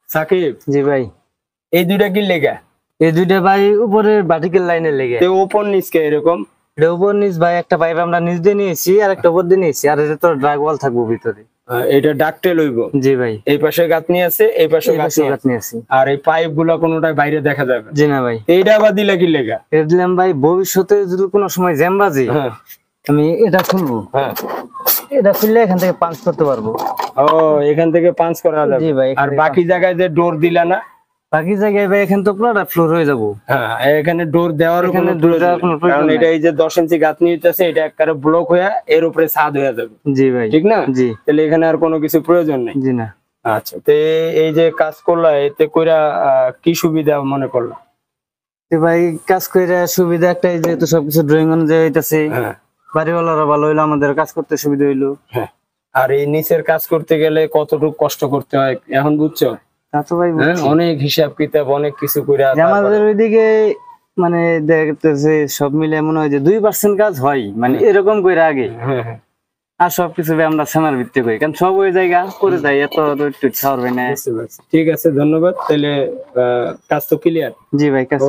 সাকিব, জি ভাই। এই দুইটা কি লেগা? এই দুইটা ভাই উপরের ভার্টিক্যাল লাইনের লেগে। তো ওপর নিচ কে এরকম? এটা উপর নিচ ভাই, একটা পাইপ আমরা নিচ দিয়ে নিয়েছি আর একটা উপর দিয়ে নিয়েছি, আর এটা তো ড্রাগ ওয়াল থাকবো ভিতরে। এটা ডাকটেল হইব। জি ভাই। এই পাশে গাঁথনি আছে, এই পাশে গাঁথনি আছে। আর এই পাইপ গুলা কোনোটাই বাইরে দেখা যাবে? জি না ভাই। এইটা আবার দিলা কি লেগা? এটা দিলাম ভাই ভবিষ্যতে যদি কোনো সময় জ্যাম বাজে, আমি এটা খুলবো। এটা খুললে এখান থেকে পাঞ্চ করতে পারবো। ও, এখান থেকে পাঞ্চ করা যাবে। জি ভাই। আর বাকি জায়গায় যে ডোর দিলা না? বাকি জায়গায় ভাই এখানে তো পুরোটা ফ্লোর হয়ে যাবো। হ্যাঁ, এখানে ডোর দেওয়ার কোনো কারণ এটা এই যে 10 ইঞ্চি গাঁথনি হইতেছে, এটা একবারে ব্লক হয়ে এর উপরে ছাদ হয়ে যাবে। জি ভাই। ঠিক না? জি। তাহলে এখানে আর কোনো কিছু প্রয়োজন নেই। জি না। আচ্ছা, তো এই যে কাজ করলা, এতে কইরা কি সুবিধা মনে করলা? ভাই কাজ করে সুবিধা একটাই, যেহেতু সবকিছু ড্রয়িং অনুযায়ী হইতাছে, বাড়িওয়ালারা ভালো হইলো, আমাদের কাজ করতে সুবিধা হইলো। হ্যাঁ, আর এই নিচের কাজ করতে গেলে কতটুকু কষ্ট করতে হয় এখন বুঝছো? তা তো ভাই অনেক হিসাব কিতাব, অনেক কিছু করে। আমাদের ওইদিকে মানে দেখতেছে সব মিলে মনে হয় যে 2% কাজ হয়, মানে এরকম করে আগে। আর সবকিছু আমরা সেনার ভিত্তি করি, কারণ সব ওই জায়গা করে যাই, এত একটু ছাড়বে না। ঠিক আছে, ধন্যবাদ। তাহলে কাজ তো ক্লিয়ার? জি ভাই, কাজ